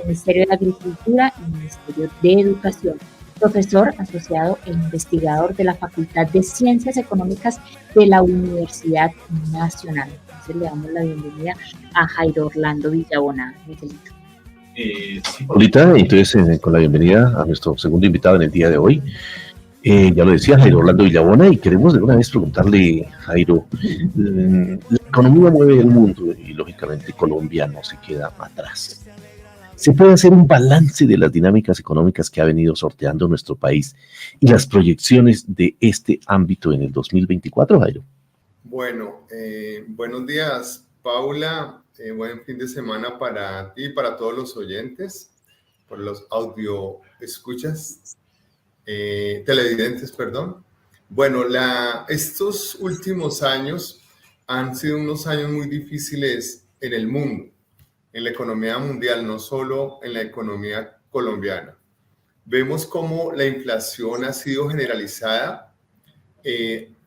Speaker 4: Ministerio de Agricultura y Ministerio de Educación, profesor asociado e investigador de la Facultad de Ciencias Económicas de la Universidad Nacional. Entonces le damos la bienvenida a Jairo Orlando Villabona. Miguelito.
Speaker 3: Paulita, entonces con la bienvenida a nuestro segundo invitado en el día de hoy. Ya lo decía, Jairo Orlando Villabona, y queremos de una vez preguntarle, Jairo, la economía mueve el mundo y lógicamente Colombia no se queda atrás. ¿Se puede hacer un balance de las dinámicas económicas que ha venido sorteando nuestro país y las proyecciones de este ámbito en el 2024, Jairo?
Speaker 6: Bueno, buenos días, Paula. Buen fin de semana para ti y para todos los oyentes, por los audio escuchas. Televidentes, perdón. Bueno, estos últimos años han sido unos años muy difíciles en el mundo, en la economía mundial, no solo en la economía colombiana. Vemos cómo la inflación ha sido generalizada,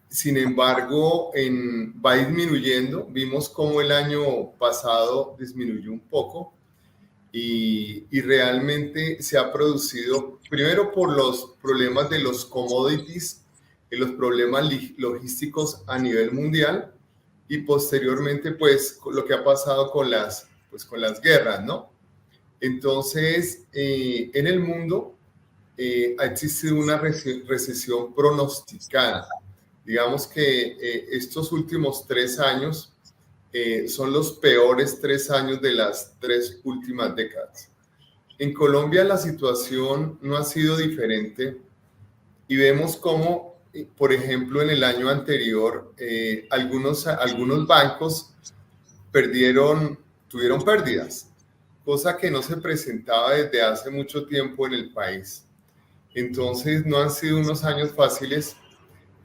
Speaker 6: sin embargo, va disminuyendo. Vimos cómo el año pasado disminuyó un poco. Y realmente se ha producido, primero por los problemas de los commodities, los problemas logísticos a nivel mundial y posteriormente pues lo que ha pasado con las guerras, ¿no? Entonces, en el mundo ha existido una recesión pronosticada. Digamos que estos últimos 3 años son los peores 3 años de las 3 últimas décadas. En Colombia la situación no ha sido diferente y vemos cómo, por ejemplo, en el año anterior, algunos bancos tuvieron pérdidas, cosa que no se presentaba desde hace mucho tiempo en el país. Entonces, no han sido unos años fáciles.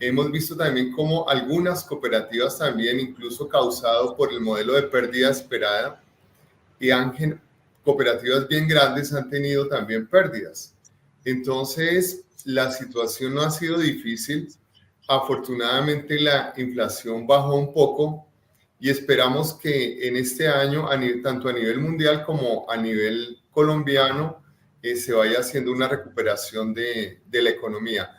Speaker 6: Hemos visto también cómo algunas cooperativas también, incluso causado por el modelo de pérdida esperada, y cooperativas bien grandes han tenido también pérdidas. Entonces, la situación no ha sido difícil. Afortunadamente, la inflación bajó un poco y esperamos que en este año, tanto a nivel mundial como a nivel colombiano, se vaya haciendo una recuperación de la economía.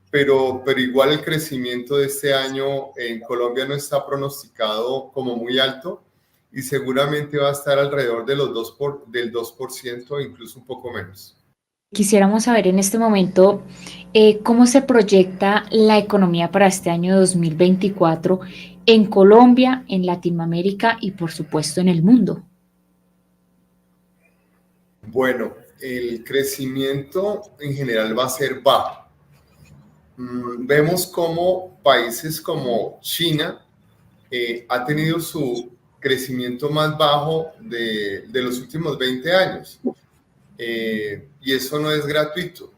Speaker 6: Pero igual el crecimiento de este año en Colombia no está pronosticado como muy alto y seguramente va a estar alrededor de del 2%, incluso un poco menos.
Speaker 4: Quisiéramos saber en este momento cómo se proyecta la economía para este año 2024 en Colombia, en Latinoamérica y por supuesto en el mundo.
Speaker 6: Bueno, el crecimiento en general va a ser bajo. Vemos cómo países como China ha tenido su crecimiento más bajo de los últimos 20 años. Y eso no es gratuito.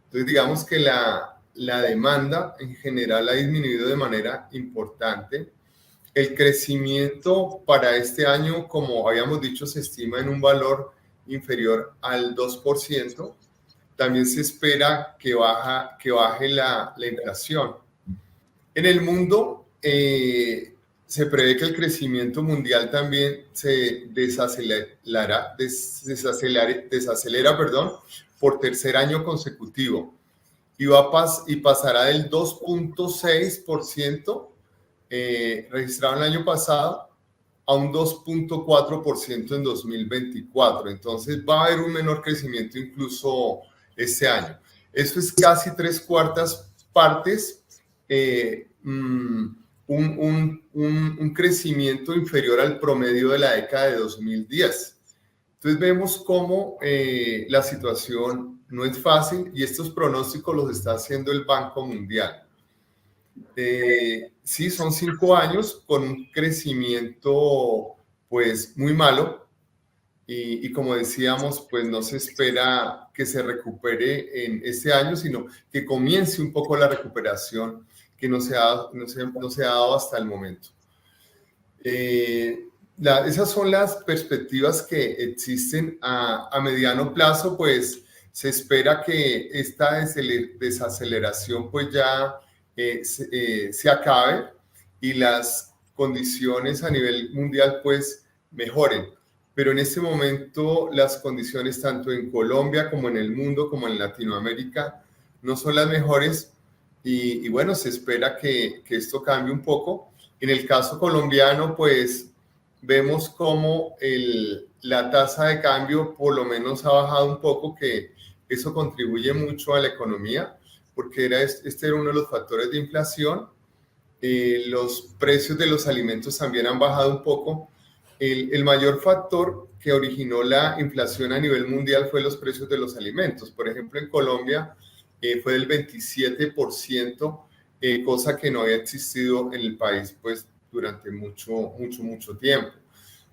Speaker 6: Entonces, digamos que la demanda en general ha disminuido de manera importante. El crecimiento para este año, como habíamos dicho, se estima en un valor inferior al 2%. También se espera que baje la inflación. En el mundo se prevé que el crecimiento mundial también se desacelera por tercer año consecutivo y pasará del 2.6% registrado el año pasado a un 2.4% en 2024. Entonces va a haber un menor crecimiento incluso este año. Eso es casi 3/4 partes, un crecimiento inferior al promedio de la década de 2010. Entonces vemos cómo la situación no es fácil y estos pronósticos los está haciendo el Banco Mundial. Sí, son 5 años con un crecimiento pues muy malo y como decíamos, pues no se espera que se recupere en este año, sino que comience un poco la recuperación que no se ha dado hasta el momento. Esas son las perspectivas que existen a mediano plazo, pues se espera que esta desaceleración pues ya se acabe y las condiciones a nivel mundial pues mejoren. Pero en este momento las condiciones tanto en Colombia como en el mundo, como en Latinoamérica, no son las mejores y bueno, se espera que esto cambie un poco. En el caso colombiano, pues vemos cómo la tasa de cambio por lo menos ha bajado un poco, que eso contribuye mucho a la economía, porque este era uno de los factores de inflación. Los precios de los alimentos también han bajado un poco. El mayor factor que originó la inflación a nivel mundial fue los precios de los alimentos. Por ejemplo, en Colombia fue del 27%, cosa que no había existido en el país pues, durante mucho tiempo.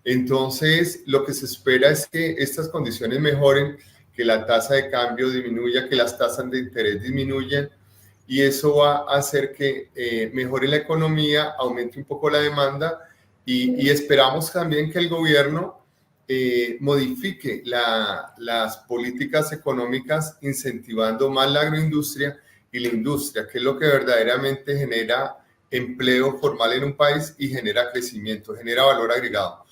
Speaker 6: Entonces, lo que se espera es que estas condiciones mejoren, que la tasa de cambio disminuya, que las tasas de interés disminuyan, y eso va a hacer que mejore la economía, aumente un poco la demanda, y esperamos también que el gobierno modifique las políticas económicas incentivando más la agroindustria y la industria, que es lo que verdaderamente genera empleo formal en un país y genera crecimiento, genera valor agregado.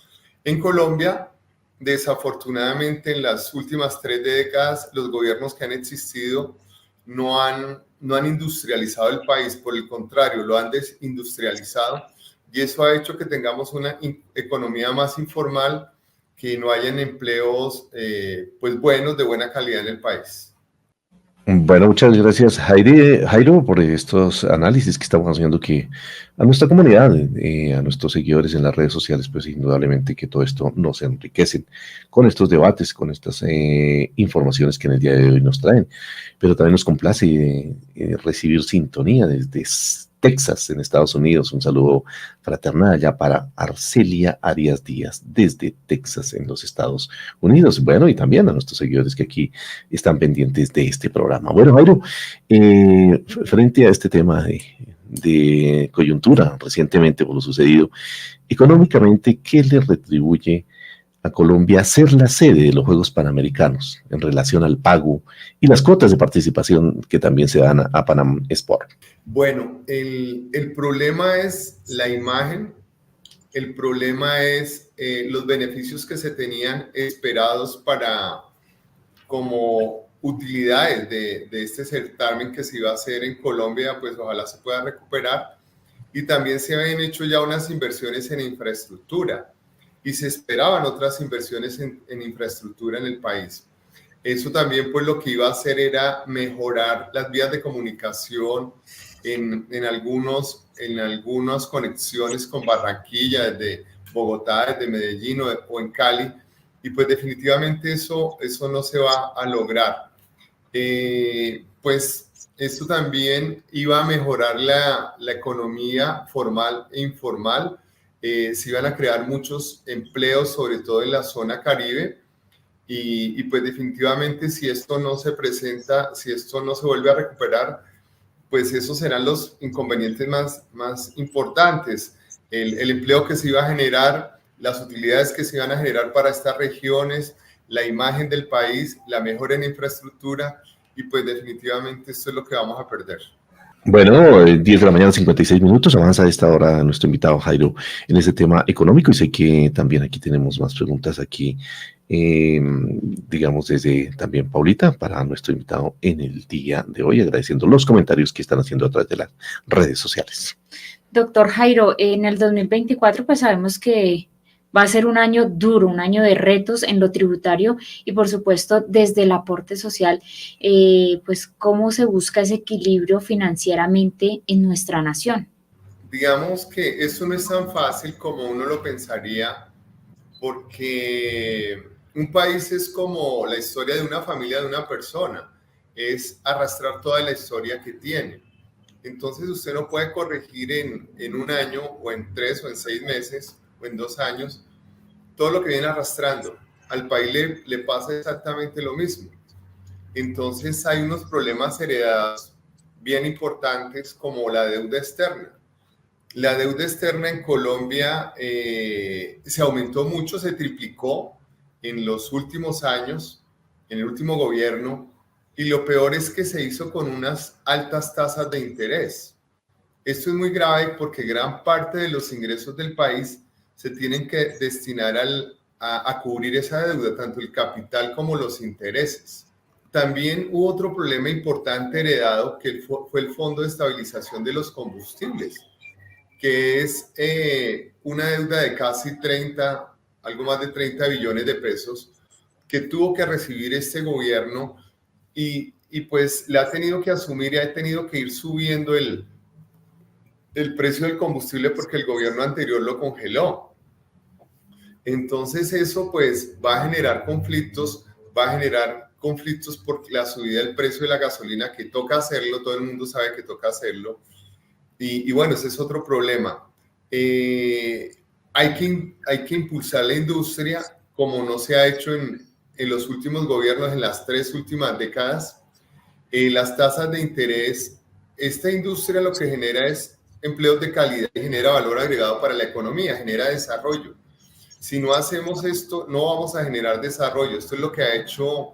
Speaker 6: En Colombia, desafortunadamente, en las últimas 3 décadas, los gobiernos que han existido no han no han industrializado el país, por el contrario, lo han desindustrializado, y eso ha hecho que tengamos una economía más informal, que no hayan empleos pues buenos, de buena calidad en el país.
Speaker 3: Bueno, muchas gracias, Jairo, por estos análisis que estamos haciendo que a nuestra comunidad, a nuestros seguidores en las redes sociales, pues indudablemente que todo esto nos enriquecen con estos debates, con estas informaciones que en el día de hoy nos traen. Pero también nos complace recibir sintonía desde Texas, en Estados Unidos. Un saludo fraternal ya para Arcelia Arias Díaz, desde Texas, en los Estados Unidos. Bueno, y también a nuestros seguidores que aquí están pendientes de este programa. Bueno, Jairo, frente a este tema de coyuntura recientemente por lo sucedido, económicamente, ¿qué le retribuye a Colombia ser la sede de los Juegos Panamericanos en relación al pago y las cuotas de participación que también se dan a Panam Sport?
Speaker 6: Bueno, el problema es la imagen, el problema es los beneficios que se tenían esperados como utilidades de este certamen que se iba a hacer en Colombia, pues ojalá se pueda recuperar. Y también se habían hecho ya unas inversiones en infraestructura y se esperaban otras inversiones en infraestructura en el país. Eso también pues lo que iba a hacer era mejorar las vías de comunicación en algunas conexiones con Barranquilla, desde Bogotá, desde Medellín o en Cali, y pues definitivamente eso no se va a lograr. Pues esto también iba a mejorar la economía formal e informal. Se iban a crear muchos empleos, sobre todo en la zona Caribe, y pues definitivamente si esto no se presenta, si esto no se vuelve a recuperar, pues esos serán los inconvenientes más importantes. El empleo que se iba a generar, las utilidades que se iban a generar para estas regiones, la imagen del país, la mejora en infraestructura, y pues definitivamente esto es lo que vamos a perder.
Speaker 3: Bueno, 10 de la mañana, 56 minutos, avanza a esta hora nuestro invitado Jairo en ese tema económico, y sé que también aquí tenemos más preguntas aquí, digamos desde también Paulita, para nuestro invitado en el día de hoy, agradeciendo los comentarios que están haciendo a través de las redes sociales.
Speaker 4: Doctor Jairo, en el 2024 pues sabemos que va a ser un año duro, un año de retos en lo tributario y por supuesto desde el aporte social, pues cómo se busca ese equilibrio financieramente en nuestra nación.
Speaker 6: Digamos que eso no es tan fácil como uno lo pensaría, porque un país es como la historia de una familia, de una persona, es arrastrar toda la historia que tiene. Entonces usted no puede corregir en un año o en 3 o en 6 meses o en 2 años todo lo que viene arrastrando. Al país le pasa exactamente lo mismo. Entonces hay unos problemas heredados bien importantes como la deuda externa. La deuda externa en Colombia se aumentó mucho, se triplicó en los últimos años, en el último gobierno, y lo peor es que se hizo con unas altas tasas de interés. Esto es muy grave porque gran parte de los ingresos del país se tienen que destinar a cubrir esa deuda, tanto el capital como los intereses. También hubo otro problema importante heredado, que fue el Fondo de Estabilización de los Combustibles, que es una deuda de casi algo más de 30 billones de pesos, que tuvo que recibir este gobierno y pues le ha tenido que asumir y ha tenido que ir subiendo el precio del combustible porque el gobierno anterior lo congeló. Entonces eso pues va a generar conflictos por la subida del precio de la gasolina, que toca hacerlo, todo el mundo sabe que toca hacerlo. Y bueno, ese es otro problema. Hay que impulsar la industria como no se ha hecho en los últimos gobiernos, en las 3 últimas décadas. Las tasas de interés, esta industria lo que genera es empleos de calidad y genera valor agregado para la economía, genera desarrollo. Si no hacemos esto, no vamos a generar desarrollo. Esto es lo que ha hecho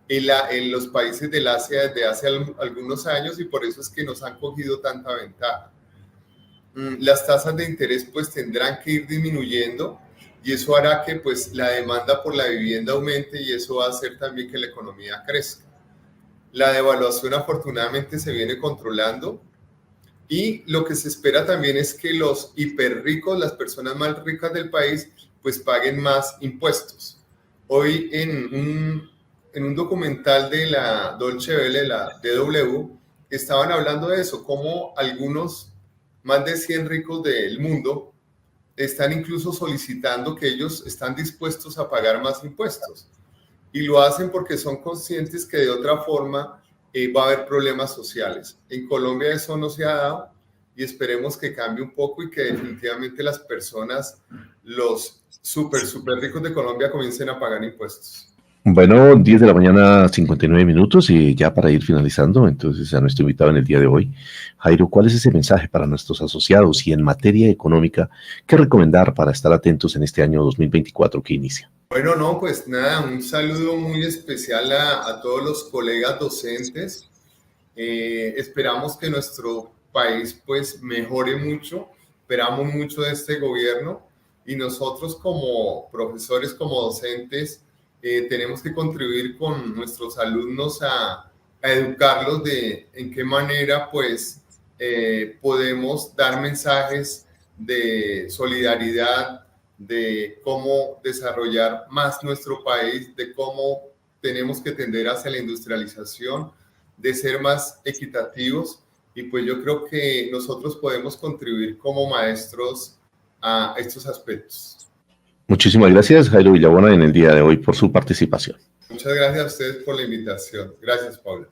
Speaker 6: en los países del Asia desde hace algunos años, y por eso es que nos han cogido tanta ventaja. Las tasas de interés pues tendrán que ir disminuyendo, y eso hará que pues la demanda por la vivienda aumente, y eso va a hacer también que la economía crezca. La devaluación afortunadamente se viene controlando y lo que se espera también es que los hiperricos, las personas más ricas del país, pues paguen más impuestos. Hoy en un documental de la Deutsche Welle, la DW, estaban hablando de eso, cómo algunos más de 100 ricos del mundo están incluso solicitando que ellos están dispuestos a pagar más impuestos. Y lo hacen porque son conscientes que de otra forma va a haber problemas sociales. En Colombia eso no se ha dado y esperemos que cambie un poco y que definitivamente las personas, los súper ricos de Colombia comiencen a pagar impuestos.
Speaker 3: Bueno, 10 de la mañana, 59 minutos y ya para ir finalizando, entonces a nuestro invitado en el día de hoy, Jairo, ¿cuál es ese mensaje para nuestros asociados y en materia económica, qué recomendar para estar atentos en este año 2024 que inicia?
Speaker 6: Bueno, no, pues nada, un saludo muy especial a todos los colegas docentes. Esperamos que nuestro país pues mejore mucho, esperamos mucho de este gobierno y nosotros como profesores, como docentes, tenemos que contribuir con nuestros alumnos a educarlos de en qué manera pues podemos dar mensajes de solidaridad, de cómo desarrollar más nuestro país, de cómo tenemos que tender hacia la industrialización, de ser más equitativos y pues yo creo que nosotros podemos contribuir como maestros a estos aspectos.
Speaker 3: Muchísimas gracias, Jairo Villabona, en el día de hoy por su participación.
Speaker 6: Muchas gracias a ustedes por la invitación. Gracias, Paula.